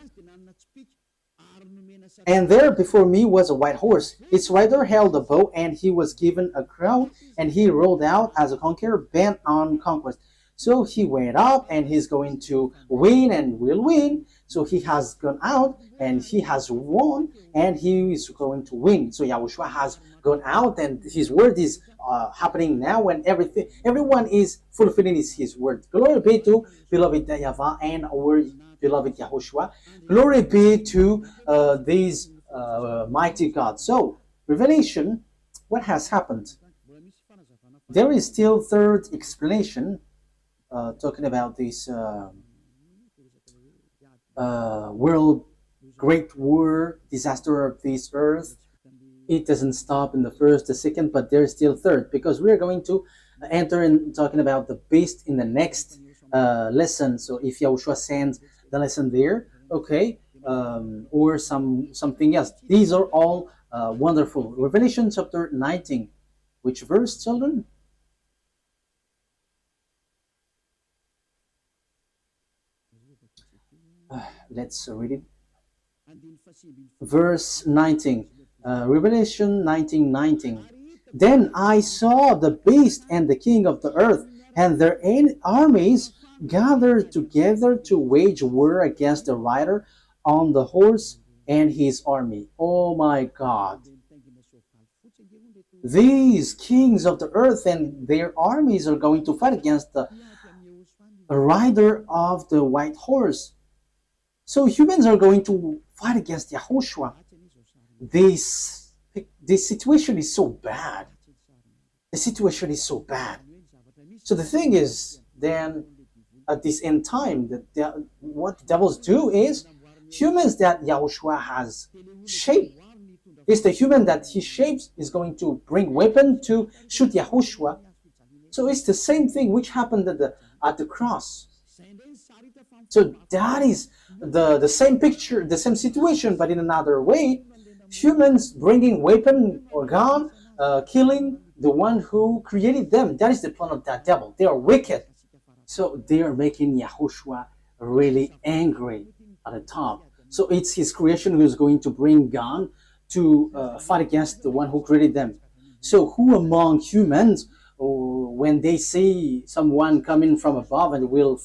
And there before me was a white horse. Its rider held a bow, and he was given a crown, and he rode out as a conqueror bent on conquest. So he went up, and he's going to win and will win. So he has gone out, and he has won, and he is going to win. So Yahushua has gone out, and his word is happening now, and everyone is fulfilling his word. Glory be to beloved YAHVAH and our beloved Yahushua. Glory be to these mighty God. So Revelation, what has happened? There is still third explanation talking about this world great war, disaster of this earth. It doesn't stop in the first, the second, but there's still third, because we're going to enter in talking about the beast in the next lesson. So if Yahushua sends the lesson there, okay, or something else. These are all wonderful. Revelation chapter 19. Which verse, children? Let's read it. Verse 19. Revelation 19:19. Then I saw the beast and the king of the earth and their armies gathered together to wage war against the rider on the horse and his army. Oh my God. These kings of the earth and their armies are going to fight against the rider of the white horse. So humans are going to fight against YAHOSHUAH. This situation is so bad. The situation is so bad. So the thing is, then at this end time, what the devils do is humans that YAHOSHUAH has shaped. It's the human that he shapes is going to bring weapon to shoot YAHOSHUAH. So it's the same thing which happened at the cross. So that is the same picture, the same situation, but in another way. Humans bringing weapon or gun, killing the one who created them. That is the plan of that devil. They are wicked. So they are making YAHOSHUAH really angry at the top. So it's his creation who is going to bring gun to fight against the one who created them. So who among humans, when they see someone coming from above and will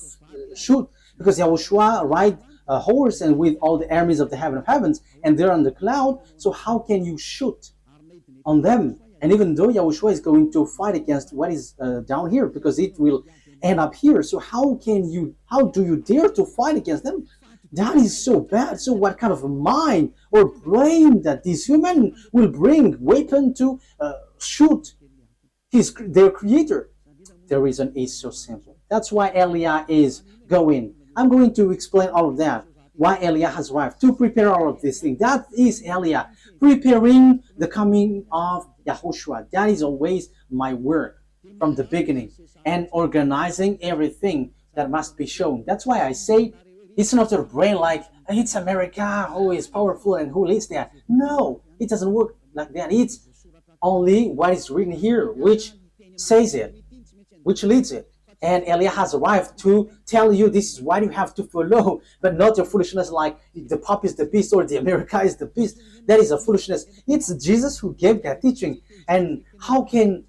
shoot, because YAHOSHUAH ride a horse and with all the armies of the heaven of heavens, and they're on the cloud, so how can you shoot on them? And even though YAHOSHUAH is going to fight against what is down here, because it will end up here, so how do you dare to fight against them? That is so bad. So what kind of a mind or brain that this human will bring weapon to shoot their creator? The reason is so simple. That's why Eliah is going. I'm going to explain all of that. Why Eliah has arrived to prepare all of these things. That is Eliah preparing the coming of YAHOSHUAH. That is always my work from the beginning, and organizing everything that must be shown. That's why I say it's not your brain like it's America who is powerful and who leads that. No, it doesn't work like that. It's only what is written here which says it, which leads it. And Eliah has arrived to tell you this is what you have to follow, but not your foolishness like the Pope is the beast or the America is the beast. That is a foolishness. It's Jesus who gave that teaching. And how can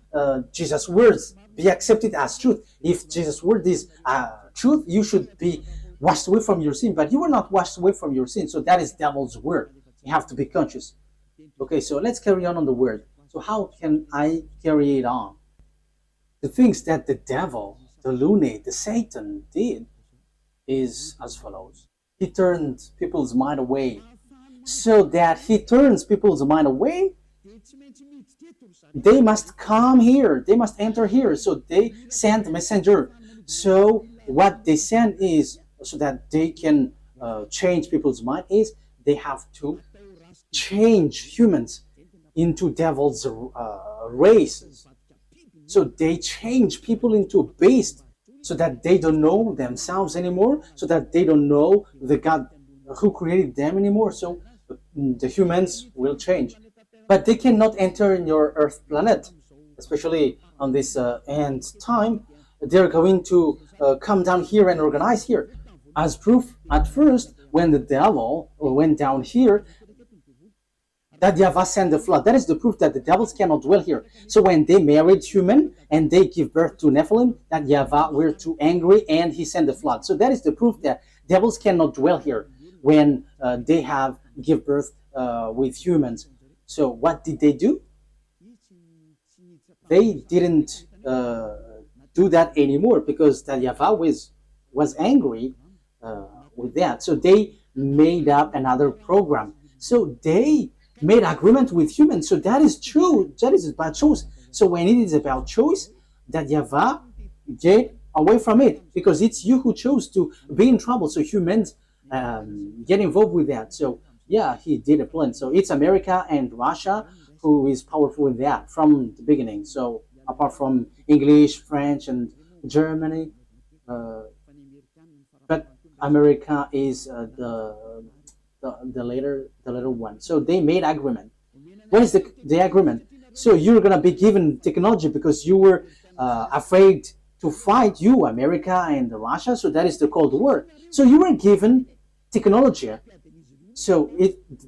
Jesus' words be accepted as truth? If Jesus' word is truth, you should be washed away from your sin, but you were not washed away from your sin. So that is devil's word. You have to be conscious. Okay, so let's carry on the word. So how can I carry it on? The things that the devil, the lunate, the Satan did is as follows. He turned people's mind away. So that he turns people's mind away, they must come here. They must enter here. So they send messenger. So what they send is, so that they can change people's mind, is they have to change humans into devil's races. So they change people into beasts so that they don't know themselves anymore, so that they don't know the God who created them anymore. So the humans will change. But they cannot enter in your Earth planet, especially on this end time. They're going to come down here and organize here. As proof, at first, when the devil went down here, that YAHVAH sent the flood. That is the proof that the devils cannot dwell here. So when they married human and they give birth to Nephilim, that YAHVAH were too angry and he sent the flood. So that is the proof that devils cannot dwell here when they have give birth with humans. So what did they do? They didn't do that anymore because that YAHVAH was angry with that. So they made up another program. So they made agreement with humans. So that is true. That is about choice. So when it is about choice, that YAHVAH get away from it because it's you who chose to be in trouble. So humans get involved with that. So yeah, he did a plan. So it's America and Russia who is powerful in that from the beginning. So apart from English, French, and Germany, but America is the later one. So they made agreement. What is the agreement? So you're gonna be given technology because you were afraid to fight, you America and Russia. So that is the Cold War. So you were given technology. So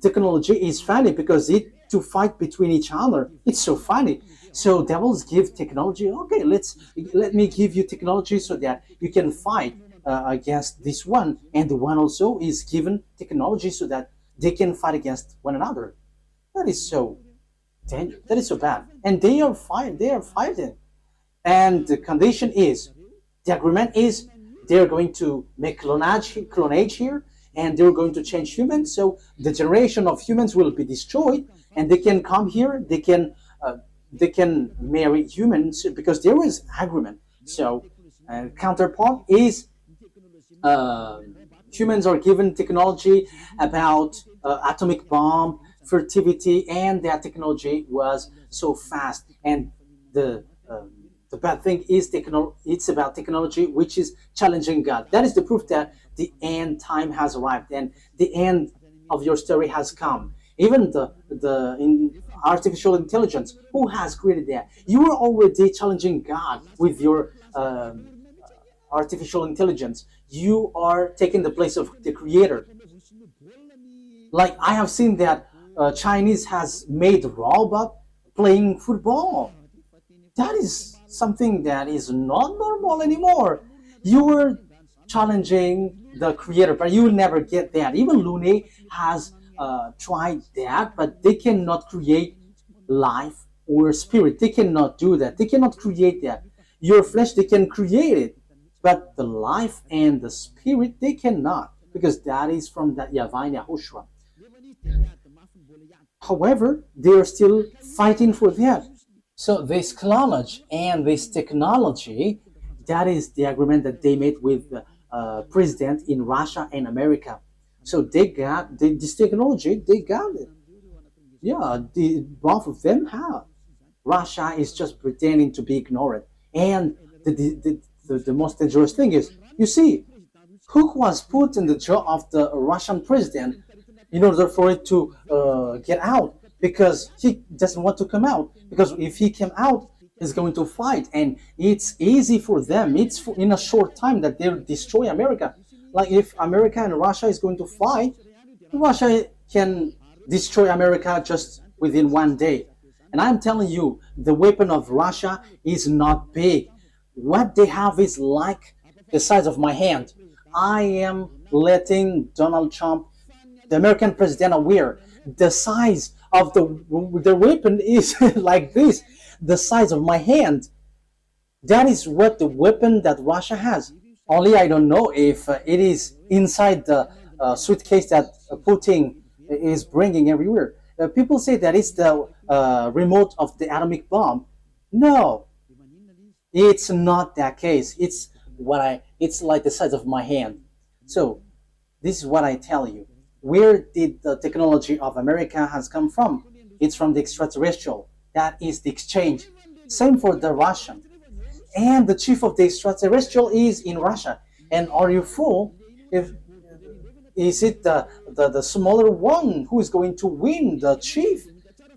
technology is funny because it to fight between each other. It's so funny. So devils give technology. Okay, let me give you technology so that you can fight against this one, and the one also is given technology so that they can fight against one another. That is so dangerous. That is so bad. And they are fighting. They are fighting. And the condition is, the agreement is, they are going to make clonage here, and they're going to change humans. So the generation of humans will be destroyed, and they can come here. They can marry humans because there is agreement. So counterpart is humans are given technology about atomic bomb, fertility, and that technology was so fast. And the bad thing is it's about technology which is challenging God. That is the proof that the end time has arrived and the end of your story has come. Even in artificial intelligence, who has created that? You are already challenging God with your artificial intelligence. You are taking the place of the creator. Like I have seen that Chinese has made robot playing football. That is something that is not normal anymore. You were challenging the creator, but you will never get that. Even Lune has tried that, but they cannot create life or spirit. They cannot do that. They cannot create that. Your flesh, they can create it, but the life and the spirit, they cannot, because that is from that YAHVAH and YAHOSHUAH. However, they are still fighting for that. So this clonage and this technology, that is the agreement that they made with the president in Russia and America. So they got this technology, they got it. Yeah, both of them have. Russia is just pretending to be ignorant. And the most dangerous thing is, you see, who was put in the jaw of the Russian president in order for it to get out, because he doesn't want to come out, because if he came out, he's going to fight, and it's easy for them. It's in a short time that they'll destroy America. Like if America and Russia is going to fight, Russia can destroy America just within one day. And I'm telling you, the weapon of Russia is not big. What they have is like the size of my hand. I am letting Donald Trump, the American president, aware the size of the weapon is like this, the size of my hand. That is what the weapon that Russia has. Only I don't know if it is inside the suitcase that Putin is bringing everywhere. People say that it's the remote of the atomic bomb. No, it's not that case. It's like the size of my hand. So this is what I tell you. Where did the technology of America has come from? It's from the extraterrestrial. That is the exchange. Same for the Russian. And the chief of the extraterrestrial is in Russia. And are you fool? If is it the smaller one who is going to win, the chief?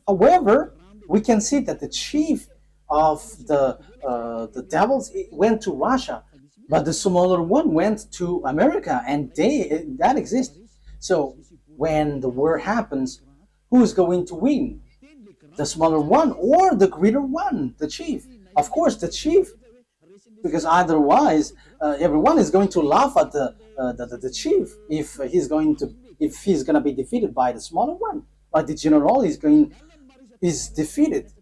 However, we can see that the chief of the devils went to Russia, but the smaller one went to America, and they that exists. So when the war happens, who is going to win? The smaller one or the greater one, the chief? Of course, the chief, because otherwise everyone is going to laugh at the chief if he's going to be defeated by the smaller one. But the general is defeated.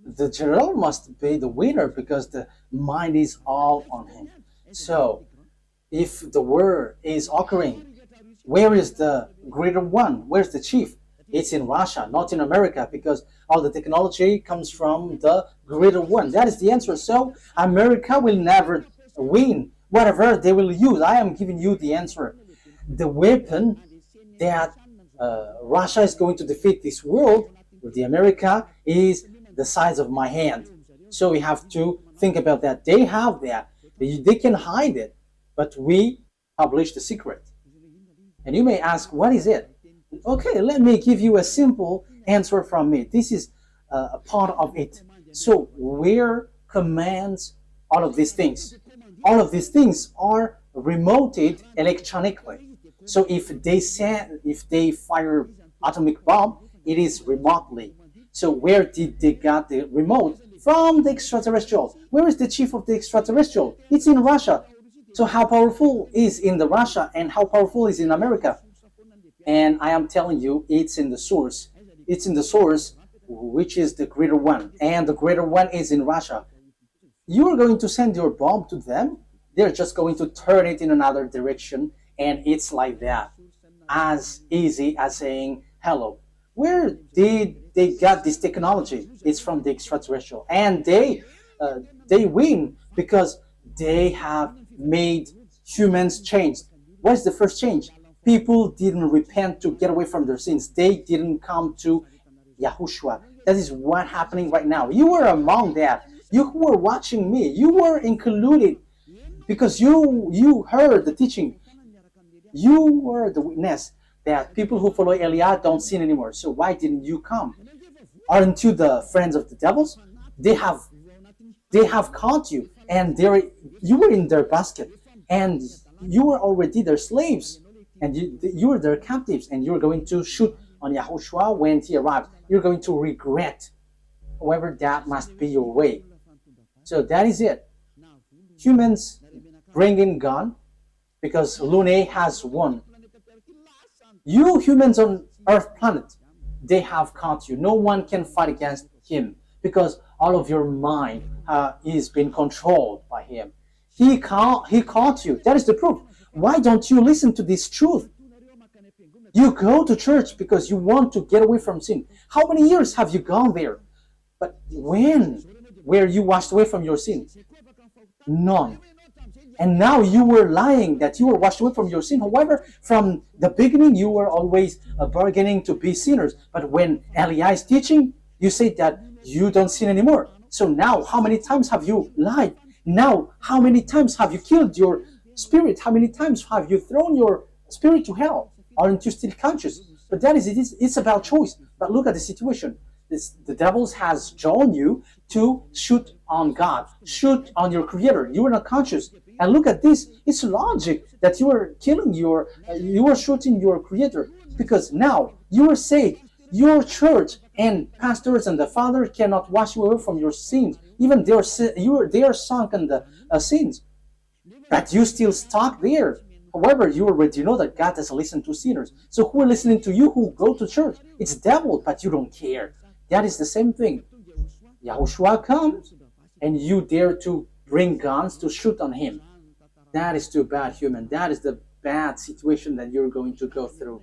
The general must be the winner because the mind is all on him. So if the war is occurring, where is the greater one? Where's the chief? It's in Russia, not in America, because all the technology comes from the greater one. That is the answer. So America will never win. Whatever they will use, I am giving you the answer. The weapon that Russia is going to defeat this world with the America is the size of my hand. So we have to think about that. They have that. They can hide it, but we publish the secret. And you may ask, what is it? Okay, let me give you a simple answer from me. This is a part of it. So where commands all of these things? All of these things are remoted electronically. So if they fire atomic bomb, it is remotely. So where did they get the remote? From the extraterrestrials. Where is the chief of the extraterrestrial? It's in Russia. So how powerful is in the Russia and how powerful is in America? And I am telling you, it's in the source. It's in the source, which is the greater one. And the greater one is in Russia. You are going to send your bomb to them. They're just going to turn it in another direction. And it's like that. As easy as saying hello. Where did they get this technology? It's from the extraterrestrial. And they win because they have made humans change. What is the first change? People didn't repent to get away from their sins. They didn't come to YAHOSHUAH. That is what's happening right now. You were among that. You were watching me. You were included because you heard the teaching. You were the witness that people who follow Eliah don't sin anymore. So why didn't you come? Aren't you the friends of the devils? They have caught you, and you were in their basket, and you were already their slaves, and you were their captives, and you're going to shoot on YAHOSHUAH when he arrives. You're going to regret. However, that must be your way. So that is it. Humans bring in gun because Lune has won. You humans on Earth planet, they have caught you. No one can fight against him because all of your mind is being controlled by him. He caught you. That is the proof. Why don't you listen to this truth? You go to church because you want to get away from sin. How many years have you gone there? But when were you washed away from your sin? None. And now you were lying that you were washed away from your sin. However, from the beginning, you were always bargaining to be sinners. But when Eliah is teaching, you say that you don't sin anymore. So now, how many times have you lied? Now, how many times have you killed your spirit? How many times have you thrown your spirit to hell? Aren't you still conscious? But that is it. It's about choice. But look at the situation. The devils has drawn you to shoot on God, shoot on your Creator. You are not conscious. And look at this. It's logic that you are killing you are shooting your Creator, because now you are saved. Your church and pastors and the Father cannot wash you away from your sins. Even they are sunk in the sins, but you still stuck there. However, you already know that God doesn't listen to sinners. So who are listening to you who go to church? It's devil, but you don't care. That is the same thing. YAHOSHUAH comes, and you dare to bring guns to shoot on him. That is too bad, human. That is the bad situation that you're going to go through.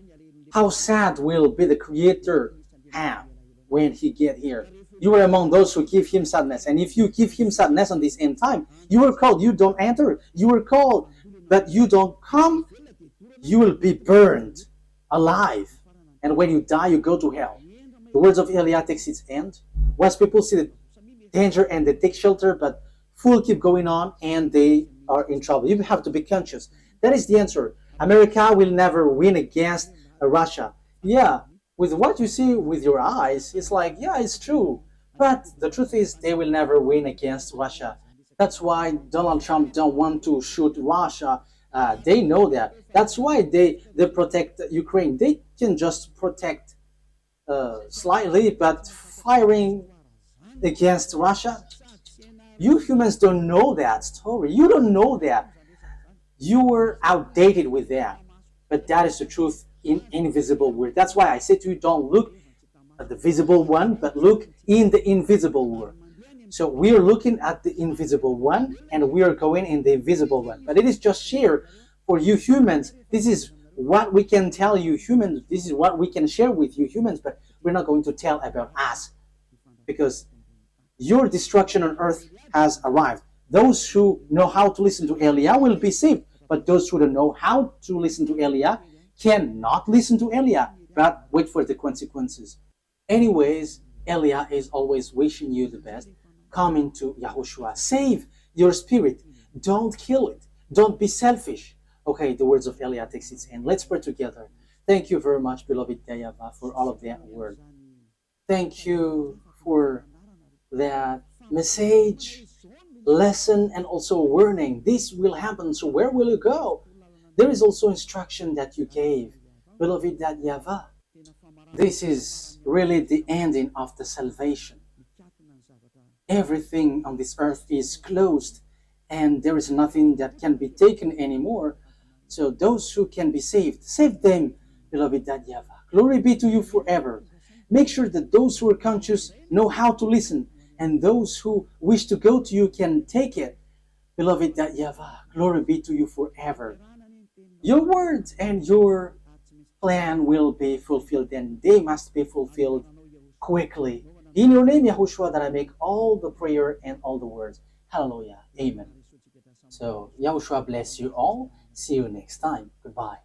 How sad will be the Creator have when he get here? You are among those who give him sadness. And if you give him sadness on this end time, you are called, you don't enter. You are called, but you don't come, you will be burned. alive. And when you die, you go to hell. The words of Elia takes its end. Once people see the danger and they take shelter, but fool keep going on and they are in trouble. You have to be conscious. That is the answer. America will never win against Russia. Yeah, with what you see with your eyes, it's like, yeah, it's true. But the truth is they will never win against Russia. That's why Donald Trump don't want to shoot Russia. They know that. That's why they protect Ukraine. They can just protect slightly, but firing against Russia, you humans don't know that story. You don't know that. You were outdated with that. But that is the truth in invisible world. That's why I say to you, don't look at the visible one, but look in the invisible world. So we are looking at the invisible one, and we are going in the invisible one. But it is just share for you humans. This is what we can tell you humans. This is what we can share with you humans, but we're not going to tell about us, because your destruction on earth has arrived. Those who know how to listen to Elia will be saved, but those who don't know how to listen to Elia cannot listen to Elia, but wait for the consequences. Anyways, Elia is always wishing you the best. Come into YAHOSHUAH. Save your spirit. Don't kill it. Don't be selfish. Okay, the words of Elia takes its end. Let's pray together. Thank you very much, beloved YAHVAH, for all of that word. Thank you for that message, lesson, and also warning. This will happen, so where will you go? There is also instruction that you gave, beloved YAHVAH. This is really the ending of the salvation. Everything on this earth is closed, and there is nothing that can be taken anymore. So those who can be saved, save them, beloved YAHVAH. Glory be to you forever. Make sure that those who are conscious know how to listen, and those who wish to go to you can take it. Beloved YAHVAH, glory be to you forever. Your words and your plan will be fulfilled, and they must be fulfilled quickly. In your name, YAHOSHUAH, that I make all the prayer and all the words. Hallelujah. Amen. So, YAHOSHUAH bless you all. See you next time. Goodbye.